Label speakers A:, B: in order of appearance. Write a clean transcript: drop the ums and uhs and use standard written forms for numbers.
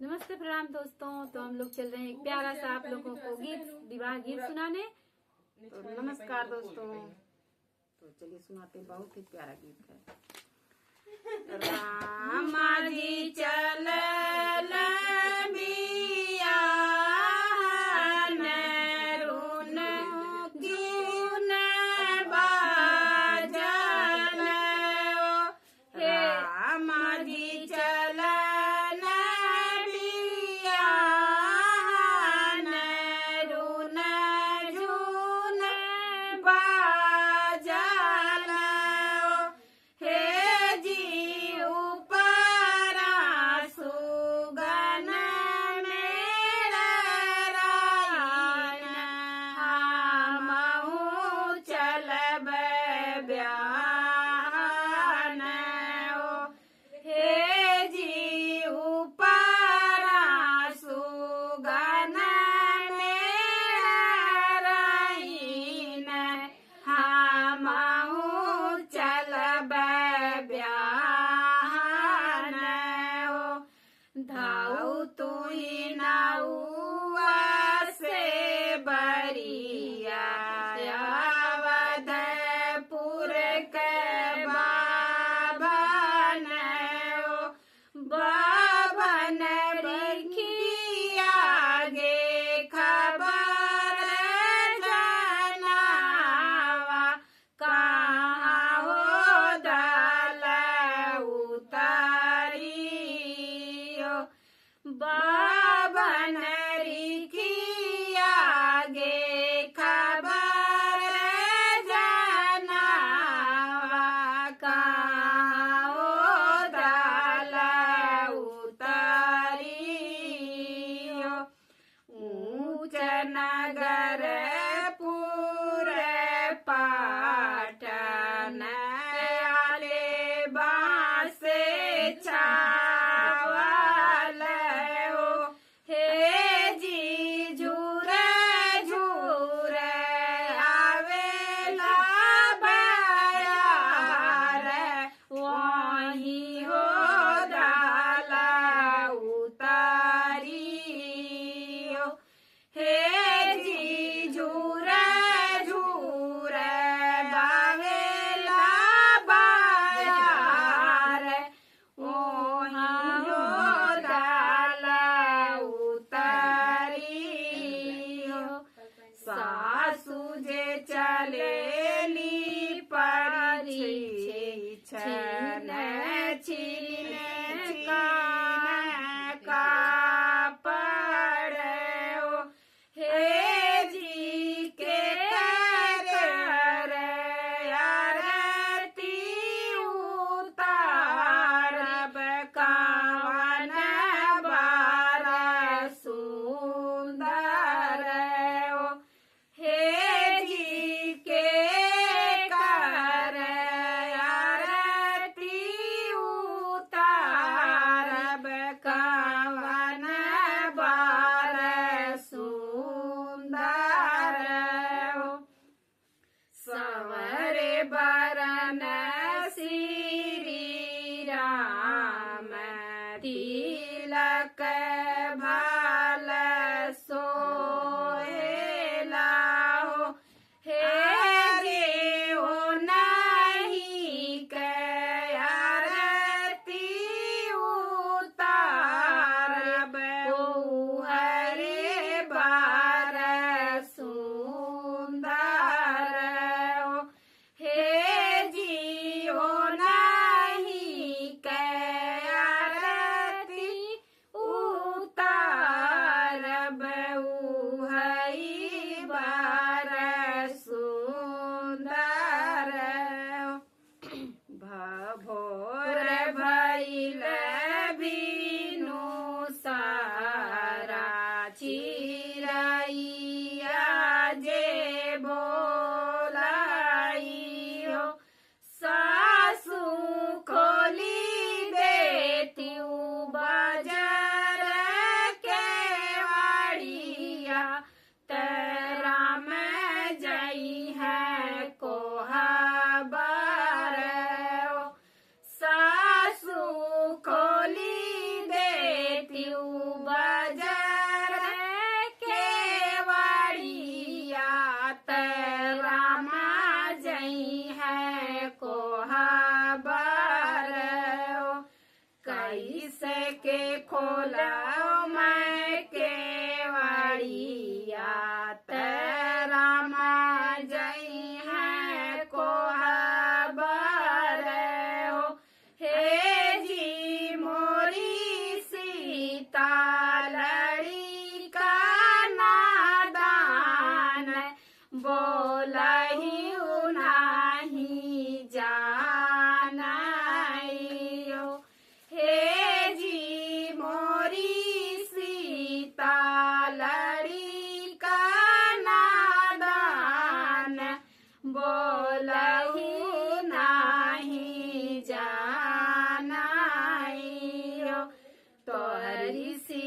A: नमस्ते प्रणाम दोस्तों। तो हम लोग चल रहे हैं एक प्यारा सा आप लोगों को गीत विवाह गीत सुनाने। तो नमस्कार दोस्तों। तो चलिए सुनाते, बहुत ही प्यारा गीत है। रामा जी चल धाऊ तू ही नाउआ से बरिया अवधपुर के बाबन बाबन लिखिया गे खबर जनावा कहाँ हो दल उतारी बाबन रिखिया गे खबर जनावा कहाँ हो दल उतारी ऊंच नगर पूरे पाटन आले बासे सासू जे चलेली परी छन छिन का पड़ो हे जी के कर आरती उतारब कावन बार सुंदर सवरे बरन श्री राम तिलक भाल सोहेला हो हे रे हो नहीं के आरती उतारब हरे बार सुंदर भोर भइल बिनु सारा चिरैया जे बोलाई हो सासू खोली देती बाजार के वाड़िया तेरा में जई है कोहा सासू खोली देती के खोला मैं केवड़िया रामा जई है को हबर हो। हे जी मोरी सीता लड़ी का नादान बोलही नहीं जानाइयो। हे जी मोरी सीता लड़ी का नादान बोलही नहीं जानाइयो। तोहरी सी